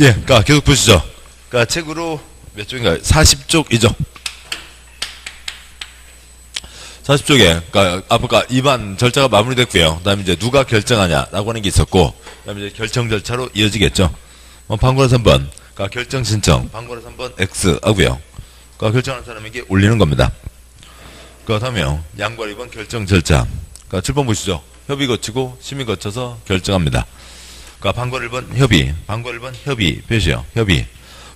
예, 그러니까 계속 보시죠. 그러니까 책으로 몇 쪽인가요? 40쪽이죠. 40쪽에, 그러니까 아까 입안 절차가 마무리됐고요. 그 다음에 이제 누가 결정하냐라고 하는 게 있었고, 그 다음에 이제 결정 절차로 이어지겠죠. 방문을 3번, 그러니까 결정 신청, 방문을 3번 X 하고요. 그러니까 결정하는 사람에게 올리는 겁니다. 그 다음에요, 양과 2번 결정 절차. 그러니까 7번 보시죠. 협의 거치고 심의 거쳐서 결정합니다. 그러니까 방과 1번 협의, 방과 1번 협의, 표시요. 협의.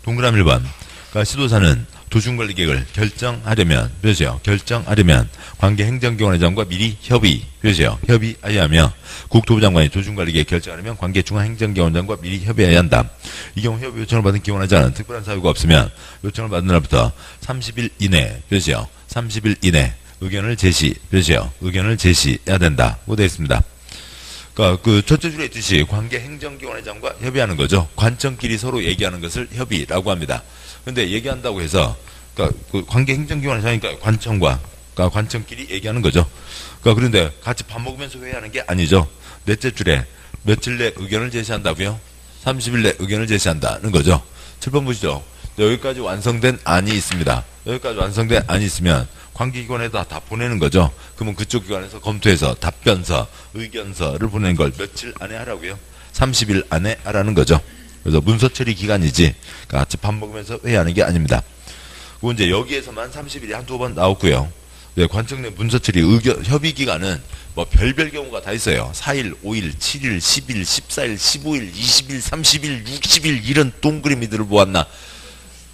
동그라미 1번. 그러니까 시도사는 도중관리계획을 결정하려면, 표시요. 결정하려면 관계행정기관회장과 미리 협의, 표시요. 협의해야 하며, 국토부 장관이 도중관리계획 결정하려면 관계중앙행정기관장과 미리 협의해야 한다. 이 경우 협의 요청을 받은 기관회장은 특별한 사유가 없으면 요청을 받은 날부터 30일 이내, 표시요. 30일 이내 의견을 제시, 표시요. 의견을 제시해야 된다고 되어 있습니다. 그러니까 그 첫째 줄에 있듯이 관계행정기관회장과 협의하는 거죠. 관청끼리 서로 얘기하는 것을 협의라고 합니다. 근데 얘기한다고 해서, 그러니까 그 관계행정기관회장이니까 관청과, 그러니까 관청끼리 얘기하는 거죠. 그러니까 그런데 같이 밥 먹으면서 회의하는 게 아니죠. 넷째 줄에 며칠 내 의견을 제시한다고요? 30일 내 의견을 제시한다는 거죠. 7번 보시죠. 여기까지 완성된 안이 있습니다. 여기까지 완성된 안이 있으면 관계기관에다 다 보내는 거죠. 그러면 그쪽 기관에서 검토해서 답변서, 의견서를 보내는 걸 며칠 안에 하라고요? 30일 안에 하라는 거죠. 그래서 문서 처리 기간이지 같이 밥 먹으면서 회의하는 게 아닙니다. 그리고 이제 여기에서만 30일이 한두 번 나왔고요. 네, 관청 내 문서 처리 의견 협의 기간은 뭐 별별 경우가 다 있어요. 4일, 5일, 7일, 10일, 14일, 15일, 20일, 30일, 60일 이런 동그라미들을 모았나.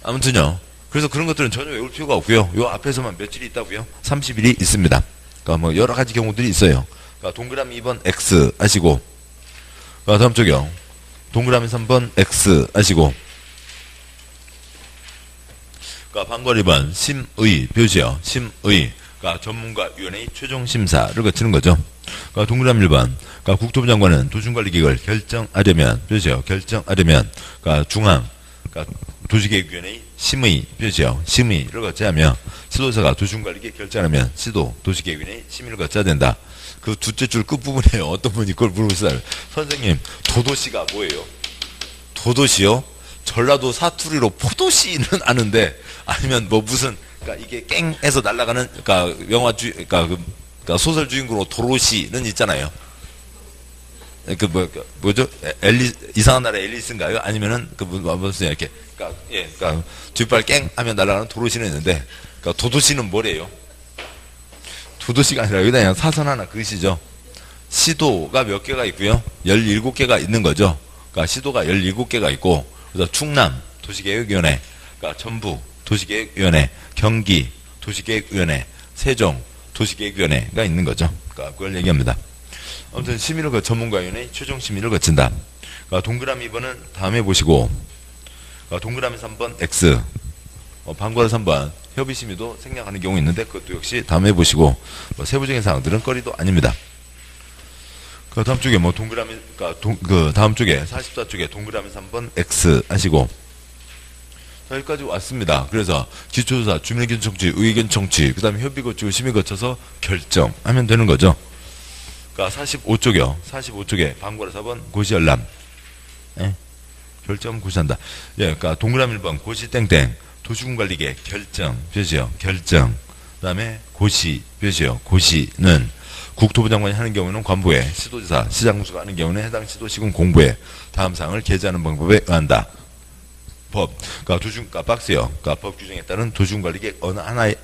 아무튼요. 그래서 그런 것들은 전혀 외울 필요가 없고요. 요 앞에서만 며칠이 있다고요? 30일이 있습니다. 그러니까 뭐 여러 가지 경우들이 있어요. 그러니까 동그라미 2번 X 하시고, 다음 쪽이요. 동그라미 3번 X 하시고, 그러니까 방과 2번 심의 표시요. 심의. 그러니까 전문가위원회의 최종 심사를 거치는 거죠. 그러니까 동그라미 1번. 그러니까 국토부 장관은 도중관리계획을 결정하려면 표시요. 결정하려면 그러니까 중앙. 그러니까 도시계획위원회의 심의, 표시요. 심의를 거쳐야 하며, 시도사가 도중관리계획 결정하면 시도, 도시계획위원회의 심의를 거쳐야 된다. 그 둘째 줄 끝부분에요. 어떤 분이 그걸 물어보시더라고요. 선생님, 도도시가 뭐예요? 도도시요? 전라도 사투리로 포도시는 아는데, 아니면 뭐 무슨, 그러니까 이게 깽해서 날아가는, 그러니까 영화 그러니까 소설 주인공으로 도로시는 있잖아요. 뭐죠? 이상한 나라의 앨리스인가요? 아니면은, 무슨, 이렇게, 그러니까, 뒷발 깽 하면 날아가는 도로시는 있는데, 그러니까 도도시는 뭐래요? 도도시가 아니라 여기다 그냥 사선 하나 그으시죠. 시도가 몇 개가 있고요? 17개가 있는 거죠. 그러니까 시도가 17개가 있고, 그래서 충남 도시계획위원회, 그러니까 전북 도시계획위원회, 경기 도시계획위원회, 세종 도시계획위원회가 있는 거죠. 그러니까 그걸 얘기합니다. 아무튼 심의를 전문가위원회 최종 심의를 거친다. 그러니까 동그라미 2번은 다음에 보시고, 그러니까 동그라미 3번 X, 방과 3번 협의 심의도 생략하는 경우 있는데 그것도 역시 다음에 보시고, 세부적인 사항들은 거리도 아닙니다. 그 다음 쪽에 뭐 동그라미, 그 다음 쪽에 44쪽에 동그라미 3번 X 하시고, 자, 여기까지 왔습니다. 그래서 기초조사, 주민의견 청취, 의견 청취, 그 다음에 협의 거치고 심의 거쳐서 결정하면 되는 거죠. 그러니까 45쪽이요. 45쪽에 방과로 4번 고시열람. 예? 결정 고시한다. 예, 그러니까 동그라미 1번 고시 땡땡 도시군관리계획 결정 표시요. 결정. 그다음에 고시 표시요. 고시는 국토부 장관이 하는 경우는 관부에, 시도지사, 시장군수가 하는 경우는 해당 시도시군 공부에 다음 사항을 게재하는 방법에 의한다. 법. 그러니까 박스요. 그러니까 법 규정에 따른 도시군관리계획 어느 하나에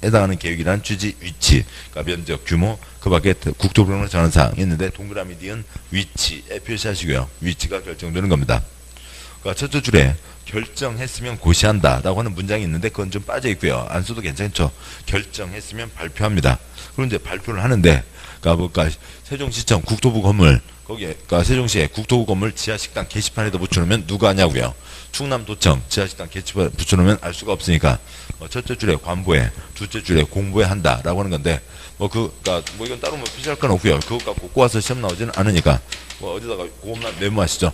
해당하는 계획이란 취지, 위치, 그러니까 면적, 규모, 그 밖에 국토부령을 정하는 사항이 있는데 동그라미 뒤은 위치에 표시하시고요. 위치가 결정되는 겁니다. 그러니까 첫째 줄에 결정했으면 고시한다 라고 하는 문장이 있는데 그건 좀 빠져 있고요. 안 써도 괜찮죠. 결정했으면 발표합니다. 그럼 이제 발표를 하는데, 그러니까 세종시청 국토부 건물, 거기에, 그러니까 세종시에 국토부 건물 지하식당 게시판에다 붙여놓으면 누가 하냐고요. 충남도청 지하식당 게시판 붙여놓으면 알 수가 없으니까 첫째 줄에 관부에, 둘째 줄에 공부에 한다라고 하는 건데, 그러니까 이건 따로 표시할 건 없고요. 그것 갖고 꼬아서 시험 나오지는 않으니까 어디다가 그것만 메모하시죠.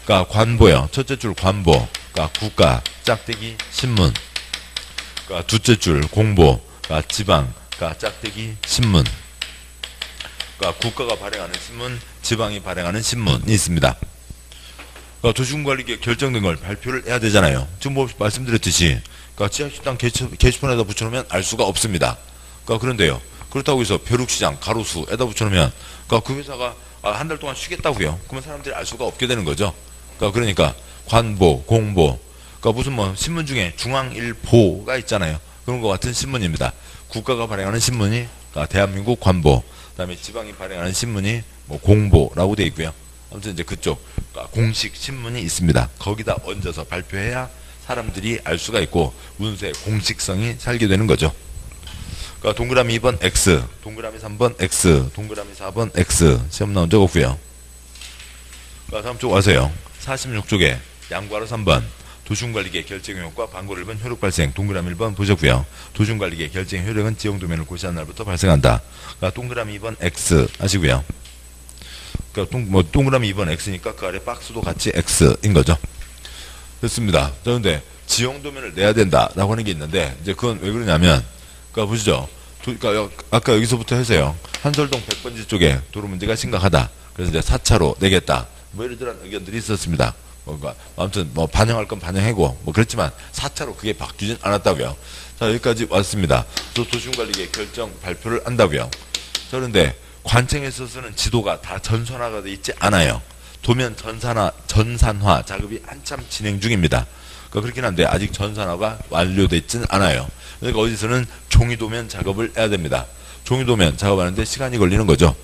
그러니까 관보요. 첫째 줄 관보, 그러니까 국가 짝대기 신문. 그러니까 둘째 줄 공보, 그러니까 지방, 그러니까 짝대기 신문. 그러니까 국가가 발행하는 신문, 지방이 발행하는 신문이 있습니다. 그러니까 도시군관리계획 결정된 걸 발표를 해야 되잖아요. 지금 뭐 말씀드렸듯이 그러니까 지하식당 게시판에다 붙여놓으면 알 수가 없습니다. 그러니까 그런데요. 그렇다고 해서 벼룩시장, 가로수에다 붙여놓으면 그러니까 그 회사가 한 달 동안 쉬겠다고요. 그러면 사람들이 알 수가 없게 되는 거죠. 그러니까 관보, 공보, 그러니까 무슨 뭐 신문 중에 중앙일보가 있잖아요. 그런 것 같은 신문입니다. 국가가 발행하는 신문이 그러니까 대한민국 관보, 그다음에 지방이 발행하는 신문이 뭐 공보라고 되어 있고요. 아무튼 이제 그쪽 그러니까 공식 신문이 있습니다. 거기다 얹어서 발표해야 사람들이 알 수가 있고 문서의 공식성이 살게 되는 거죠. 그러니까 동그라미 2번 X, 동그라미 3번 X, 동그라미 4번 X. 시험 나온 적 없고요. 그러니까 다음 쪽 와서요. 46쪽에 양괄호 3번 도시군관리계획 결정효과 방고 1번 효력 발생 동그라미 1번 보셨고요. 도시군관리계획 결정 효력은 지형도면을 고시한 날부터 발생한다. 그러니까 동그라미 2번 X 하시고요. 그러니까 동그라미 2번 X니까 그 아래 박스도 같이 X인 거죠. 됐습니다. 자, 근데 지형도면을 내야 된다라고 하는 게 있는데 이제 그건 왜 그러냐면 그러니까 보시죠. 그러니까 아까 여기서부터 해서요. 한솔동 100번지 쪽에 도로 문제가 심각하다. 그래서 이제 4차로 내겠다. 뭐 이러저런 의견들이 있었습니다. 그러니까 아무튼 뭐 반영할 건 반영하고 뭐 그렇지만 4차로 그게 바뀌진 않았다고요. 자, 여기까지 왔습니다. 또 도시군관리계획 결정 발표를 한다고요. 자, 그런데 관청에 있어서는 지도가 다 전산화가 돼 있지 않아요. 도면 전산화 작업이 한참 진행 중입니다. 그러니까 그렇긴 한데 아직 전산화가 완료돼 있지는 않아요. 그러니까 어디서는 종이도면 작업을 해야 됩니다. 종이도면 작업하는데 시간이 걸리는 거죠.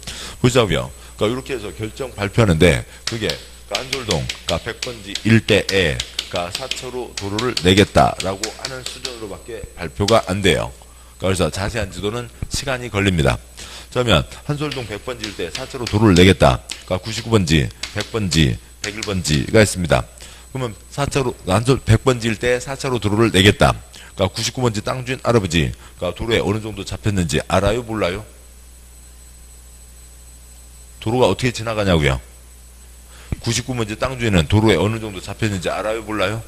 보자고요. 그러니까 이렇게 해서 결정 발표하는데 그게 한솔동 그러니까 100번지 일대에 그러니까 4차로 도로를 내겠다라고 하는 수준으로밖에 발표가 안 돼요. 그래서 자세한 지도는 시간이 걸립니다. 그러면 한솔동 100번지 일대 4차로 도로를 내겠다. 그러니까 99번지, 100번지, 101번지가 있습니다. 그러면 4차로 한솔 100번지 일대 4차로 도로를 내겠다. 그러니까 99번지 땅 주인 할아버지 그러니까 도로에 어느 정도 잡혔는지 알아요? 몰라요? 도로가 어떻게 지나가냐고요? 99번지 땅 주인은 도로에 어느 정도 잡혔는지 알아요? 몰라요?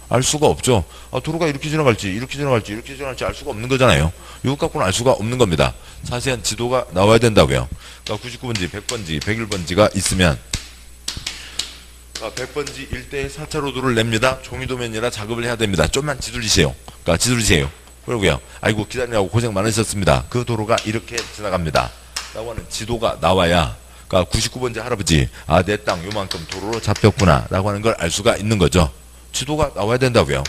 알 수가 없죠. 도로가 이렇게 지나갈지 이렇게 지나갈지 이렇게 지나갈지 알 수가 없는 거잖아요. 이것 갖고는 알 수가 없는 겁니다. 자세한 지도가 나와야 된다고요. 그러니까 99번지, 100번지, 101번지가 있으면 100번지 일대에 4차로 도로를 냅니다. 종이도면이라 작업을 해야 됩니다. 좀만 지돌리세요. 그러니까 지돌리세요. 그러고요. 아이고 기다리라고 고생 많으셨습니다. 그 도로가 이렇게 지나갑니다. 라고 하는 지도가 나와야 그러니까 99번지 할아버지 내 땅 요만큼 도로로 잡혔구나 라고 하는 걸 알 수가 있는 거죠. 지도가 나와야 된다고요.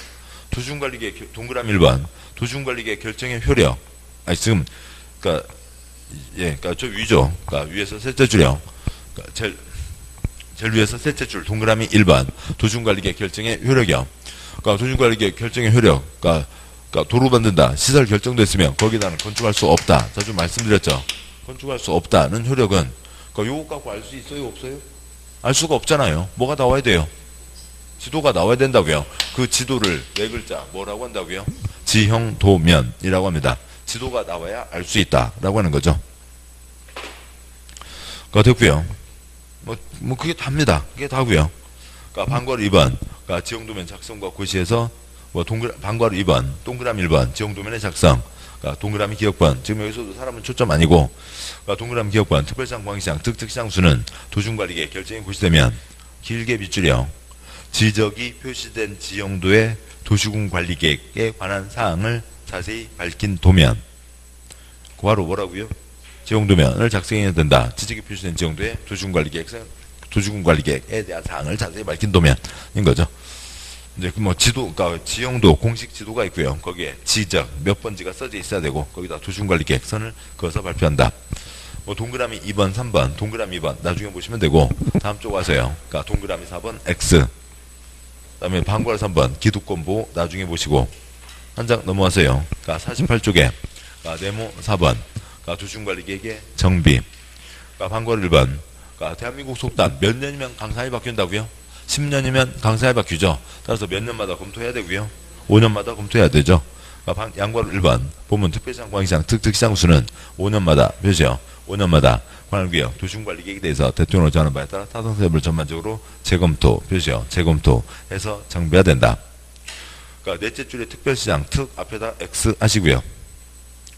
도시군관리계획 동그라미 1번 도시군관리계획 결정의 효력 지금 그러니까 저 위죠. 그러니까 위에서 셋째 줄이요. 그러니까 제일 위에서 셋째 줄 동그라미 1번 도시군관리계획 결정의 효력이요. 그러니까 도시군관리계획 결정의 효력 그러니까 도로 만든다 시설 결정됐으면 거기다는 건축할 수 없다. 자주 말씀드렸죠. 건축할 수 없다는 효력은 그러니까 요거 갖고 알 수 있어요? 없어요? 알 수가 없잖아요. 뭐가 나와야 돼요? 지도가 나와야 된다고요. 그 지도를 네 글자 뭐라고 한다고요? 지형도면이라고 합니다. 지도가 나와야 알 수 있다라고 하는 거죠. 그러니까 됐고요. 뭐 그게 답니다. 그게 다고요. 그러니까 방과로 2번 그러니까 지형도면 작성과 고시에서 방과로 2번 동그라미 1번 지형도면의 작성 그러니까 동그라미 기억번 지금 여기서도 사람은 초점 아니고 그러니까 동그라미 기억번 특별시장 광시장 특특시장 수는 도시군관리계획 결정이 고시되면 길게 밑줄이요. 지적이 표시된 지형도의 도시군관리계획에 관한 사항을 자세히 밝힌 도면 바로 뭐라고요? 지형도면을 작성해야 된다. 지적이 표시된 지형도의 도시군관리계획에 대한 사항을 자세히 밝힌 도면인 거죠. 이제 뭐 지도, 그러니까 지형도 공식 지도가 있고요. 거기에 지적 몇 번지가 써져 있어야 되고 거기다 도시군관리계획선을 그어서 발표한다. 뭐 동그라미 2번, 3번, 동그라미 2번 나중에 보시면 되고 다음 쪽 와서요. 그러니까 동그라미 4번 X. 그다음에 방과로 3번 기득권보 나중에 보시고 한 장 넘어와서요. 그러니까 48쪽에 그러니까 네모 4번 그러니까 도시군관리계획의 정비. 그러니까 방과로 1번 그러니까 대한민국 속단 몇 년이면 강산이 바뀐다고요? 10년이면 강산이 바뀌죠. 따라서 몇 년마다 검토해야 되고요. 5년마다 검토해야 되죠. 그러니까 양과로 1번 보면 특별시장 광시장 특특시장 수는 5년마다 표시요. 5년마다 관할구역 도시군관리계획에 대해서 대통령으로 정하는 바에 따라 타당성을 전반적으로 재검토 표시요. 재검토해서 정비해야 된다. 그러니까 넷째 줄에 특별시장 특 앞에다 X 하시고요.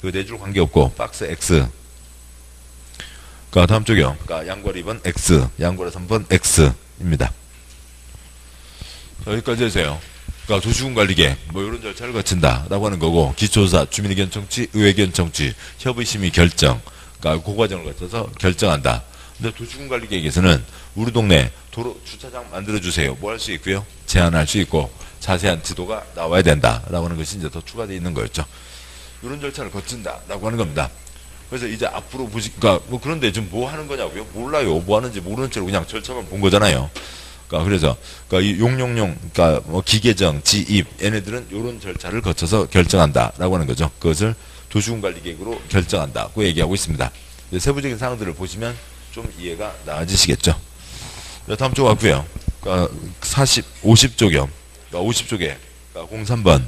그 네 줄 관계없고 박스 X. 그러니까 다음 쪽이요. 그러니까 양괄호 2번 X, 양괄호 3번 X입니다. 여기까지 해주세요. 그러니까 도시군관리계 뭐 이런 절차를 거친다라고 하는 거고 기초조사, 주민의견 청취, 의회견 청취, 협의심의 결정, 그러니까 그 과정을 거쳐서 결정한다. 근데 도시군관리계획에서는 우리 동네 도로 주차장 만들어주세요. 뭐 할 수 있고요? 제한할 수 있고 자세한 지도가 나와야 된다라고 하는 것이 이제 더 추가되어 있는 거였죠. 이런 절차를 거친다라고 하는 겁니다. 그래서 이제 앞으로 보시니까 뭐 그런데 지금 뭐 하는 거냐고요? 몰라요. 뭐 하는지 모르는 채로 그냥 절차만 본 거잖아요. 그래서 이 용용용 그러니까 뭐 기계정, 지입 얘네들은 이런 절차를 거쳐서 결정한다라고 하는 거죠. 그것을 도시군관리계획으로 결정한다고 얘기하고 있습니다. 세부적인 사항들을 보시면 좀 이해가 나아지시겠죠. 다음 쪽 왔고요. 50쪽이요. 50쪽에 03번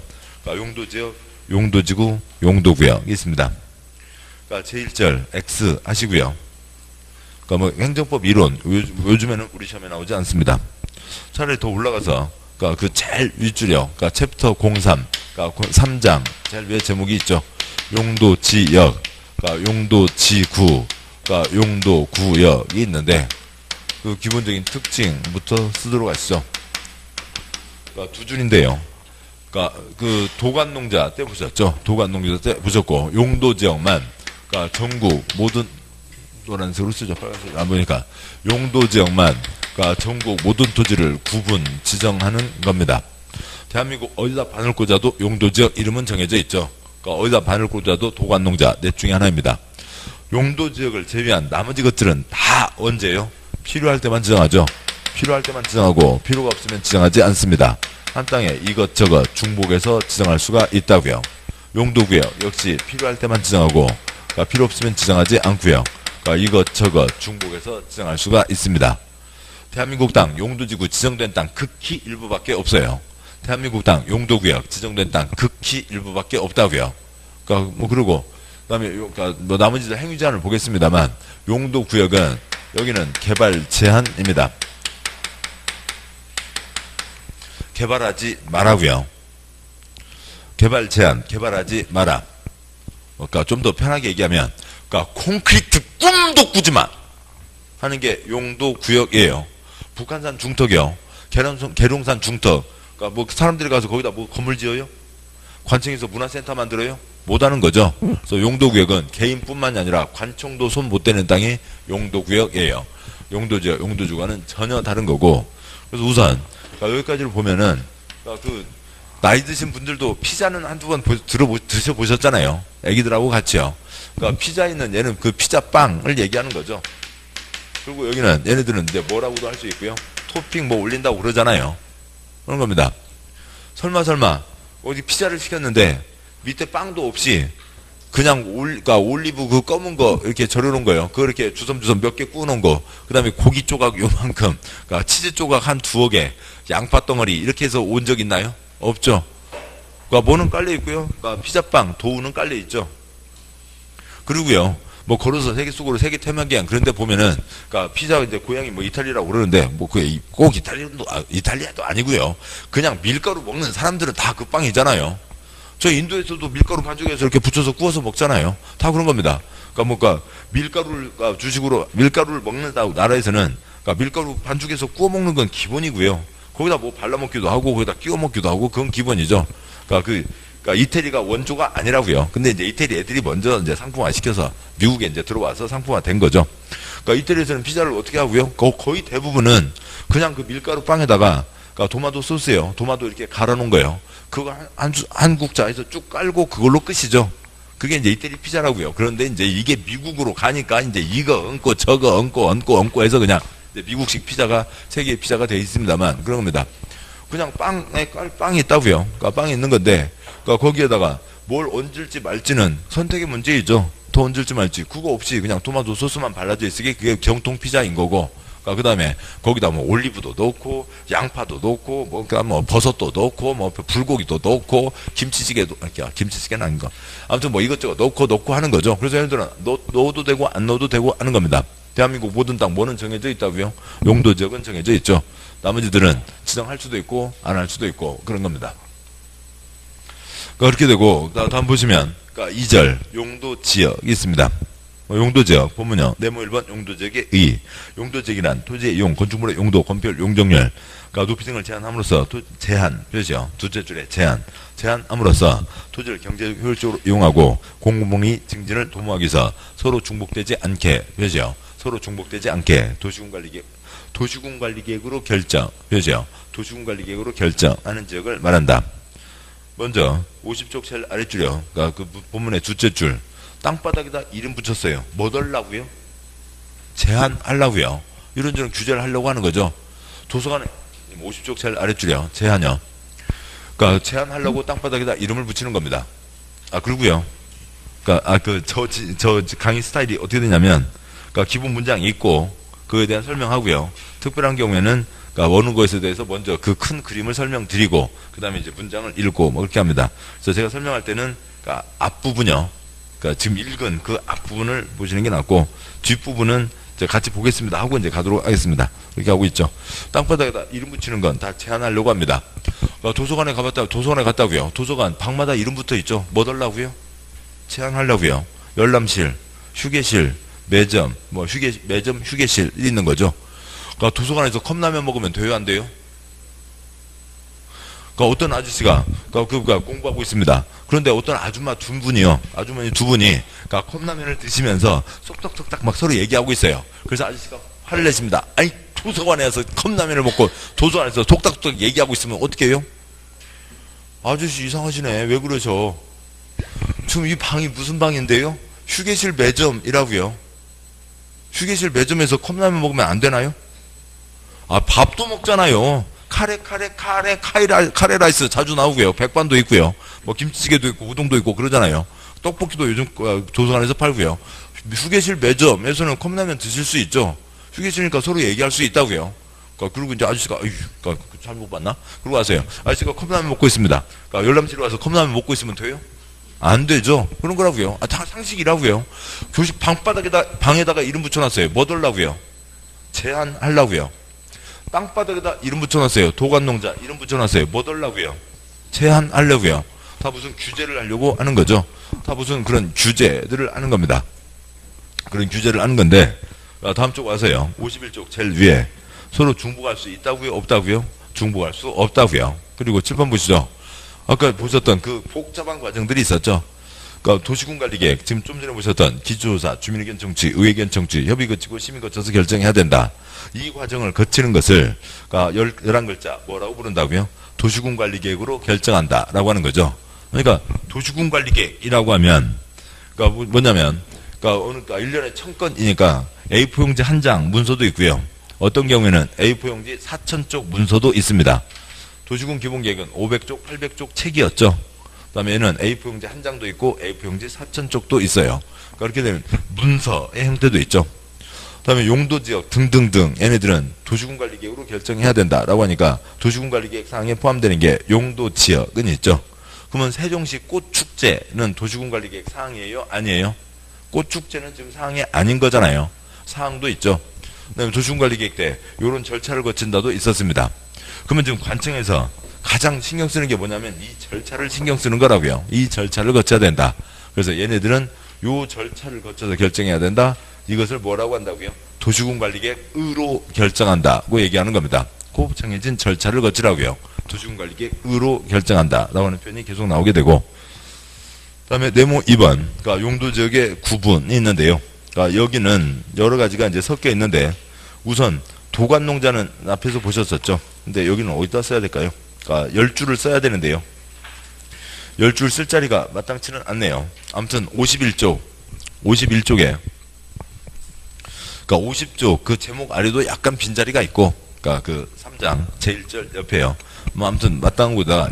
용도지역, 용도지구, 용도구역이 있습니다. 제1절 X 하시고요. 뭐 행정법 이론 요즘에는 우리 시험에 나오지 않습니다. 차라리 더 올라가서 그 제일 윗줄이요. 챕터 03, 3장 제일 위에 제목이 있죠. 용도지역, 용도지구, 용도구역이 있는데 그 기본적인 특징부터 쓰도록 하시죠. 두 줄인데요. 그 도관농자 때 보셨죠? 도관농자 때 보셨고 용도지역만 전국 모든 노란색으로 쓰죠. 빨간색 안 보니까 용도지역만 전국 모든 토지를 구분 지정하는 겁니다. 대한민국 어디다 바늘 꽂아도 용도지역 이름은 정해져 있죠. 어디다 바늘 꽂아도 도관농자 넷 중에 하나입니다. 용도지역을 제외한 나머지 것들은 다 언제요? 필요할 때만 지정하죠. 필요할 때만 지정하고 필요가 없으면 지정하지 않습니다. 한 땅에 이것저것 중복해서 지정할 수가 있다고요. 용도구역 역시 필요할 때만 지정하고 필요 없으면 지정하지 않고요. 이것저것 중복해서 지정할 수가 있습니다. 대한민국 땅 용도지구 지정된 땅 극히 일부밖에 없어요. 대한민국 땅 용도구역 지정된 땅 극히 일부밖에 없다고요. 뭐 그리고 그다음에 뭐 나머지 행위 제한을 보겠습니다만 용도구역은 여기는 개발 제한입니다. 개발하지 말라고요. 개발 제한, 개발하지 마라. 좀 더 편하게 얘기하면 콘크리트 꿈도 꾸지 마 하는 게 용도구역이에요. 북한산 중턱이요. 계룡산 중턱. 뭐 사람들이 가서 거기다 뭐 건물 지어요? 관청에서 문화센터 만들어요? 못하는 거죠. 그래서 용도구역은 개인뿐만이 아니라 관청도 손 못 대는 땅이 용도구역이에요. 용도지역, 용도주과는 전혀 다른 거고. 그래서 우선 여기까지를 보면은 나이 드신 분들도 피자는 한두 번 드셔보셨잖아요. 애기들하고 같이요. 피자 있는 얘는 그 피자빵을 얘기하는 거죠. 그리고 여기는 얘네들은 이제 뭐라고도 할 수 있고요. 토핑 뭐 올린다고 그러잖아요. 그런 겁니다. 설마 어디 피자를 시켰는데 밑에 빵도 없이 그냥 올리브 그 검은 거 이렇게 절여놓은 거예요. 그거 이렇게 주섬주섬 몇 개 구워놓은 거. 그 다음에 고기 조각 요만큼, 치즈 조각 한 2개, 양파 덩어리 이렇게 해서 온 적 있나요? 없죠. 뭐는 깔려 있고요. 피자빵, 도우는 깔려 있죠. 그리고요. 뭐 걸어서 세계 속으로 세계 태평양 그런데 보면은 피자 이제 고향이 뭐 이탈리아라고 그러는데 뭐 그게 꼭 이탈리아도 아니고요. 그냥 밀가루 먹는 사람들은 다 그 빵이잖아요. 저 인도에서도 밀가루 반죽해서 이렇게 붙여서 구워서 먹잖아요. 다 그런 겁니다. 밀가루를 주식으로 밀가루를 먹는 나라에서는 밀가루 반죽해서 구워 먹는 건 기본이고요. 거기다 뭐 발라먹기도 하고 거기다 끼워 먹기도 하고 그건 기본이죠. 이태리가 원조가 아니라고요. 근데 이제 이태리 애들이 먼저 이제 상품화 시켜서 미국에 이제 들어와서 상품화 된 거죠. 이태리에서는 피자를 어떻게 하고요? 거의 대부분은 그냥 그 밀가루 빵에다가 도마도 소스예요. 도마도 이렇게 갈아 놓은 거예요. 그거 한 국자에서 쭉 깔고 그걸로 끝이죠. 그게 이제 이태리 피자라고요. 그런데 이제 이게 미국으로 가니까 이제 이거 얹고 저거 얹고 해서 그냥 이제 미국식 피자가 세계의 피자가 되어 있습니다만 그런 겁니다. 그냥 빵이 있다고요. 빵이 있는 건데 거기에다가 뭘 얹을지 말지는 선택의 문제이죠. 더 얹을지 말지. 그거 없이 그냥 토마토 소스만 발라져 있으게 그게 정통 피자인 거고. 그 다음에 거기다 뭐 올리브도 넣고 양파도 넣고 뭐 버섯도 넣고 뭐 불고기도 넣고 김치찌개는 아닌가. 아무튼 뭐 이것저것 넣고 하는 거죠. 그래서 얘네들은 넣어도 되고 안 넣어도 되고 하는 겁니다. 대한민국 모든 땅 뭐는 정해져 있다고요? 용도지역은 정해져 있죠. 나머지들은 지정할 수도 있고 안 할 수도 있고 그런 겁니다. 그렇게 되고 다음 보시면 2절 용도지역이 있습니다. 용도지역 보면요. 네모 1번 용도지역의 의. 용도지역이란 토지의 용, 건축물의 용도, 건폐율, 용적률, 그러니까 높이 등을 제한함으로써 제한, 표시요. 둘째 줄에 제한함으로써 토지를 경제 효율적으로 이용하고 공공이 증진을 도모하기 위해서 서로 중복되지 않게, 표시요. 서로 중복되지 않게 도시군 관리 계획으로 결정, 표시요. 도시군 관리 계획으로 결정하는 지역을 말한다. 먼저 50쪽 제일 아래줄이요. 그러니까 그 본문의 둘째 줄. 땅바닥에다 이름 붙였어요. 뭐 달라고요? 제한하려고요. 이런저런 규제를 하려고 하는 거죠. 도서관에 50쪽 제일 아래줄이요. 제한요. 그러니까 제한하려고 땅바닥에다 이름을 붙이는 겁니다. 그리고요. 그러니까 저 강의 스타일이 어떻게 되냐면, 그러니까 기본 문장이 있고 그에 대한 설명하고요. 특별한 경우에는 그러니까 원고에 대해서 먼저 그 큰 그림을 설명드리고 그 다음에 이제 문장을 읽고 뭐 그렇게 합니다. 그래서 제가 설명할 때는 그러니까 앞부분요. 그러니까 지금 읽은 그 앞부분을 보시는 게 낫고 뒷부분은 이제 같이 보겠습니다 하고 이제 가도록 하겠습니다. 이렇게 하고 있죠. 땅바닥에다 이름 붙이는 건 다 제한하려고 합니다. 그러니까 도서관에 갔다고요. 도서관 방마다 이름 붙어 있죠. 뭐 달라고요? 제한하려고요. 열람실, 휴게실, 매점, 매점, 휴게실 있는 거죠. 그러니까 도서관에서 컵라면 먹으면 돼요, 안 돼요? 그러니까 어떤 아저씨가 공부하고 있습니다. 그런데 어떤 아줌마 아주머니 두 분이 그러니까 컵라면을 드시면서 쏙쏙쏙딱 막 서로 얘기하고 있어요. 그래서 아저씨가 화를 내십니다. 아니 도서관에서 컵라면을 먹고 도서관에서 속닥속닥 얘기하고 있으면 어떻게 해요? 아저씨 이상하시네. 왜 그러셔? 지금 이 방이 무슨 방인데요? 휴게실 매점이라고요. 휴게실 매점에서 컵라면 먹으면 안 되나요? 밥도 먹잖아요. 카레라이스 자주 나오고요. 백반도 있고요. 뭐 김치찌개도 있고 우동도 있고 그러잖아요. 떡볶이도 요즘 도서관에서 팔고요. 휴게실 매점에서는 컵라면 드실 수 있죠. 휴게실이니까 서로 얘기할 수 있다고요. 그리고 이제 아저씨가 잘못 봤나? 그러고 와서요. 아저씨가 컵라면 먹고 있습니다. 열람실에 와서 컵라면 먹고 있으면 돼요? 안 되죠. 그런 거라고요. 다 상식이라고요. 교실 방에다가 이름 붙여놨어요. 뭐 달라고요? 제한하려고요. 땅바닥에다 이름 붙여놨어요. 도관농자 이름 붙여놨어요. 뭐 달라고요? 제한하려고요. 다 무슨 규제를 하려고 하는 거죠. 다 무슨 그런 규제들을 하는 겁니다. 그런 규제를 하는 건데, 다음 쪽 와서요. 51쪽 제일 위에 서로 중복할 수 있다고요? 없다고요? 중복할 수 없다고요. 그리고 7번 보시죠. 아까 보셨던 그 복잡한 과정들이 있었죠. 그러니까 도시군관리계획, 지금 좀 전에 보셨던 기초조사, 주민의견 청취, 의회견 청취, 협의 거치고 심의 거쳐서 결정해야 된다. 이 과정을 거치는 것을 그러니까 11글자 뭐라고 부른다고요? 도시군관리계획으로 결정한다 라고 하는 거죠. 그러니까 도시군관리계획이라고 하면 그러니까 뭐냐면 그러니까 1년에 1000건이니까 A4용지 한 장 문서도 있고요. 어떤 경우에는 A4용지 4000쪽 문서도 있습니다. 도시군 기본계획은 500쪽, 800쪽 책이었죠. 그 다음에 얘는 A4용지 한 장도 있고 A4용지 4000쪽도 있어요. 그렇게 되면 문서의 형태도 있죠. 그 다음에 용도지역 등등등 얘네들은 도시군관리계획으로 결정해야 된다라고 하니까 도시군관리계획 사항에 포함되는 게 용도지역은 있죠. 그러면 세종시 꽃축제는 도시군관리계획 사항이에요? 아니에요? 꽃축제는 지금 사항이 아닌 거잖아요. 사항도 있죠. 그 다음에 도시군관리계획 때 이런 절차를 거친다도 있었습니다. 그러면 지금 관청에서 가장 신경 쓰는 게 뭐냐면 이 절차를 신경 쓰는 거라고요. 이 절차를 거쳐야 된다. 그래서 얘네들은 요 절차를 거쳐서 결정해야 된다. 이것을 뭐라고 한다고요? 도시군관리계획으로 결정한다고 얘기하는 겁니다. 그 정해진 절차를 거치라고요. 도시군관리계획으로 결정한다라고 하는 표현이 계속 나오게 되고, 그다음에 네모 2번, 그러니까 용도지역의 구분이 있는데요. 그러니까 여기는 여러 가지가 이제 섞여 있는데 우선 도관농자는 앞에서 보셨었죠. 근데 여기는 어디다 써야 될까요? 그러니까 10줄을 써야 되는데요. 10줄 쓸 자리가 마땅치는 않네요. 아무튼 51쪽에 그러니까 50쪽 그 제목 아래도 약간 빈자리가 있고, 그러니까 그 3장 제1절 옆에요. 뭐 아무튼 마땅한 곳에다가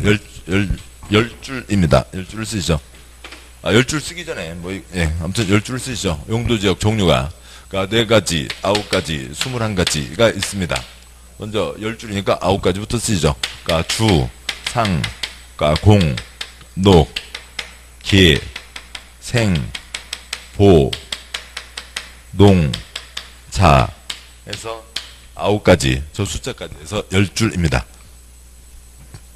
10줄입니다. 10줄을 쓰시죠. 10줄 쓰기 전에 아무튼 10줄을 쓰시죠. 용도지역 종류가 그러니까 4가지, 9가지, 21가지가 있습니다. 먼저 10줄이니까 9가지부터 쓰시죠. 그러니까 주, 상, 그러니까 공, 녹, 기, 생, 보, 농, 자 해서 9가지, 저 숫자까지 해서 10줄입니다.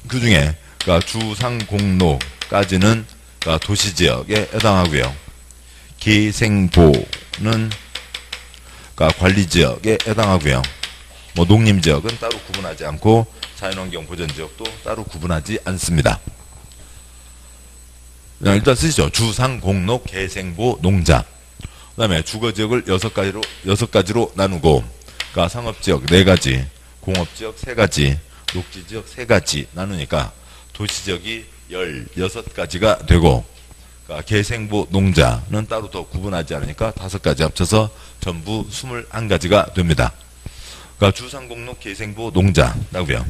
그 중에 그러니까 주, 상, 공, 녹까지는 그러니까 도시지역에 해당하고요. 계생보는 그러니까 관리지역에 해당하고요. 뭐 농림지역은 따로 구분하지 않고 자연환경 보전지역도 따로 구분하지 않습니다. 일단 쓰시죠. 주상, 공록, 계생보, 농자. 그 다음에 주거지역을 6가지로 나누고, 그러니까 상업지역 4가지, 공업지역 3가지, 녹지지역 3가지 나누니까 도시지역이 16가지가 되고, 그러니까 계생보, 농자는 따로 더 구분하지 않으니까 5가지 합쳐서 전부 21가지가 됩니다. 그러니까 주상, 공록, 계생보, 농자라고요.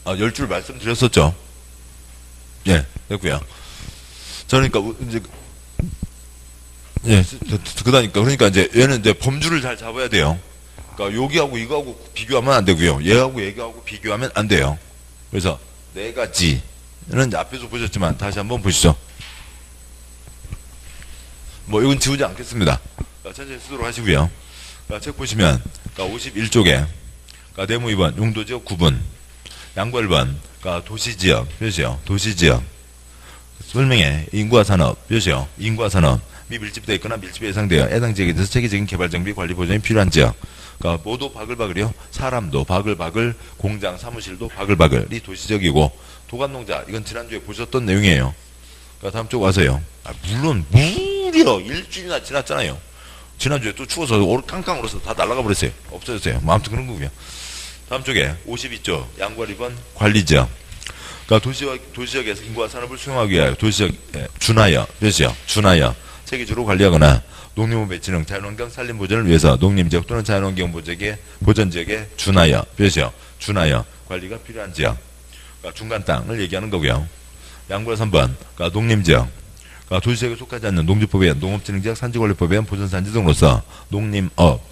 10줄 말씀드렸었죠. 예, 됐고요. 그러니까 이제 예, 그러니까 이제 얘는 이제 범주를 잘 잡아야 돼요. 그러니까 여기하고 이거하고 비교하면 안 되고요. 얘하고 비교하면 안 돼요. 그래서 4가지는 이제 앞에서 보셨지만 다시 한번 보시죠. 뭐 이건 지우지 않겠습니다. 그러니까 천천히 쓰도록 하시고요. 그러니까 책 보시면 그러니까 51쪽에 그러니까 네모 2번 용도지역 구분, 양보 1번 그러니까 도시지역 표시요. 도시지역 설명에 인구와 산업 표시요. 인구와 산업 미 밀집되어 있거나 밀집에 예상되어 해당 지역에 대해서 체계적인 개발 정비 관리 보전이 필요한 지역. 그러니까 모두 바글바글이요. 사람도 바글바글, 공장 사무실도 바글바글이 도시적이고 도감농자 이건 지난주에 보셨던 내용이에요. 그러니까 다음 쪽 와서요. 물론 무려 일주일이나 지났잖아요. 지난주에 또 추워서 깡깡 얼어서 다 날아가 버렸어요. 없어졌어요. 뭐 아무튼 그런 거고요. 다음 쪽에 52쪽 양과 2번 관리지역. 그러니까 도시지역에서 인구와 산업을 수용하기 위하여 도시지역에 준하여 체계적으로 관리하거나 농림업 배치능 자연환경 산림 보전을 위해서 농림지역 또는 자연환경 보전지역에 준하여 관리가 필요한 지역. 그러니까 중간 땅을 얘기하는 거고요. 양보라 3번 그러니까 농림지역. 그러니까 도시지역에 속하지 않는 농지법에 의한 농업진흥지역 산지관리법에 의한 보전산지 등으로서 농림업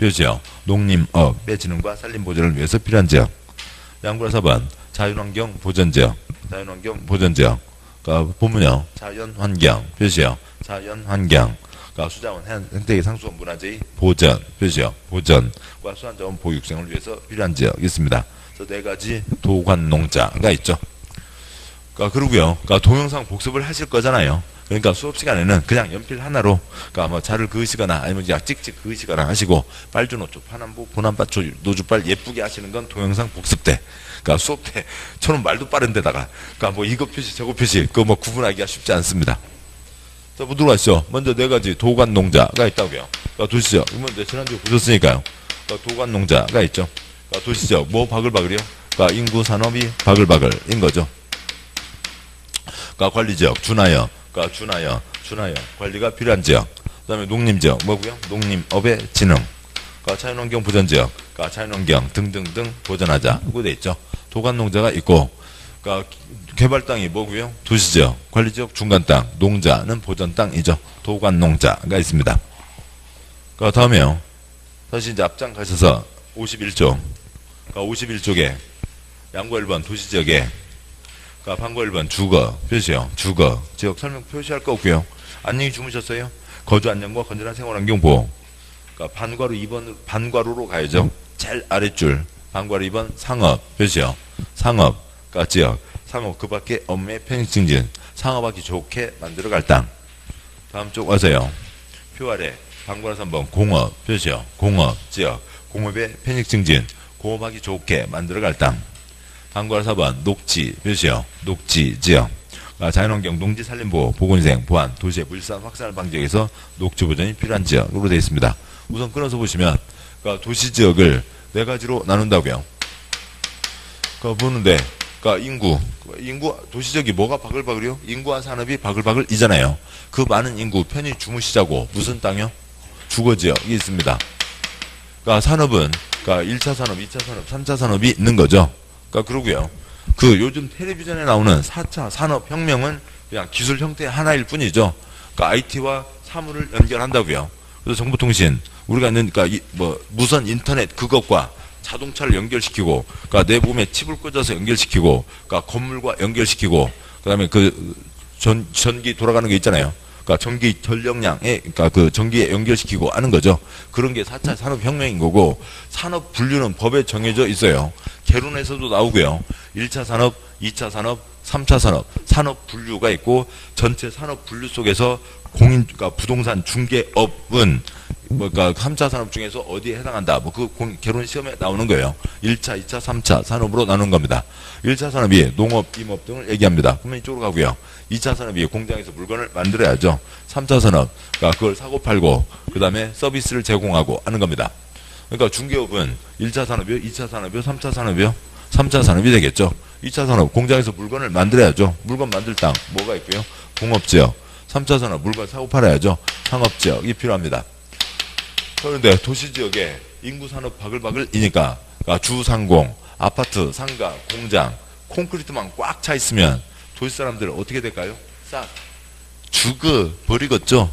농림업의 진흥과 산림보전을 위해서 필요한 지역. 양보라 4번 자연환경 보전지역. 그러니까 보면요. 자연환경 자연환경 그러니까 수자원 생태계 상수원 문화재의 보전 보전과 수환자원 보유 육성을 위해서 필요한 지역이 있습니다. 그래서 4가지 도관농자가 있죠. 그러니까 그러고요. 그러니까 동영상 복습을 하실 거잖아요. 그러니까 수업 시간에는 그냥 연필 하나로 그러니까 뭐 자를 그으시거나 아니면 약 찍찍 그으시거나 하시고 빨주노초 파남보 보남바초 노주빨 예쁘게 하시는 건 동영상 복습 때. 그러니까 수업 때 저는 말도 빠른데다가 그러니까 뭐 이거 표시 저거 표시 그거 뭐 구분하기가 쉽지 않습니다. 자, 보도록 하시죠. 먼저 4가지 도관농자가 있다고요. 그러니까 도시지역 이건 이제 지난주에 보셨으니까요. 그러니까 도관농자가 있죠. 그러니까 도시지역 뭐 바글바글이요? 그러니까 인구 산업이 바글바글인 거죠. 그러니까 관리지역 준하여 관리가 필요한 지역. 그 다음에 농림지역 뭐고요? 농림업의 진흥. 그러니까 자연환경 보전지역, 그러니까 자연환경 등등등 보전하자. 그거 돼 있죠. 도관농자가 있고, 그러니까 개발 땅이 뭐고요? 도시지역, 관리지역 중간 땅, 농자는 보전 땅이죠. 도관농자가 있습니다. 그러니까 다음에요. 다시 이제 앞장 가셔서 51쪽, 그러니까 51쪽에 양과 1번 도시지역에 그러니까 방과 1번 주거 표시요. 주거 지역 설명 표시할 거 없고요. 안녕히 주무셨어요? 거주 안전과 건전한 생활환경 보호. 그러니까 반괄호 2번 반괄호로 가야죠. 제일 아랫줄 반괄호 2번 상업 표시요. 상업 그러니까 지역 상업 그 밖에 업무의 편익 증진 상업하기 좋게 만들어갈 땅. 다음 쪽 와서요. 표 아래 반괄호 3번 공업 표시요. 공업 지역 공업의 편익 증진 공업하기 좋게 만들어갈 땅. 반괄호 4번 녹지 표시요. 녹지 지역 자연환경 농지 산림보호 보건위생 보안 도시의 물산 확산을 방지하기 위해서 녹지 보전이 필요한 지역으로 되어 있습니다. 우선 끊어서 보시면 그러니까 도시지역을 4가지로 나눈다고요. 그러니까 보는데 그러니까 인구 도시지역이 뭐가 바글바글이요? 인구와 산업이 바글바글이잖아요. 그 많은 인구 편히 주무시자고 무슨 땅이요? 주거지역이 있습니다. 그러니까 산업은 그러니까 1차 산업, 2차 산업, 3차 산업이 있는 거죠. 그러니까 그러고요. 그 요즘 텔레비전에 나오는 4차 산업혁명은 그냥 기술 형태 하나일 뿐이죠. 그러니까 IT와 사물을 연결한다고요. 그래서 정보통신 우리가 있는 그러니까 무선 인터넷 그것과 자동차를 연결시키고 그러니까 내 몸에 칩을 꽂아서 연결시키고 그러니까 건물과 연결시키고 그다음에 그 전기 돌아가는 게 있잖아요. 그러니까 전기 전력량에 그러니까 그 전기에 연결시키고 하는 거죠. 그런 게 4차 산업혁명인 거고 산업 분류는 법에 정해져 있어요. 개론에서도 나오고요. 1차 산업, 2차 산업, 3차 산업, 산업 분류가 있고 전체 산업 분류 속에서 공인, 그러니까 부동산 중개업은 그러니까 3차 산업 중에서 어디에 해당한다. 결혼 시험에 나오는 거예요. 1차, 2차, 3차 산업으로 나누는 겁니다. 1차 산업이 농업, 임업 등을 얘기합니다. 그러면 이쪽으로 가고요. 2차 산업이 공장에서 물건을 만들어야죠. 3차 산업, 그러니까 그걸 사고 팔고 그 다음에 서비스를 제공하고 하는 겁니다. 그러니까 중개업은 1차 산업이요, 2차 산업이요, 3차 산업이요? 3차 산업이 되겠죠. 2차 산업, 공장에서 물건을 만들어야죠. 물건 만들 땅, 뭐가 있고요? 공업지역. 3차 산업, 물건 사고 팔아야죠. 상업지역이 필요합니다. 그런데 도시지역에 인구 산업 바글바글이니까 그러니까 주상공, 아파트, 상가, 공장, 콘크리트만 꽉 차 있으면 도시 사람들은 어떻게 될까요? 싹 죽어버리겠죠.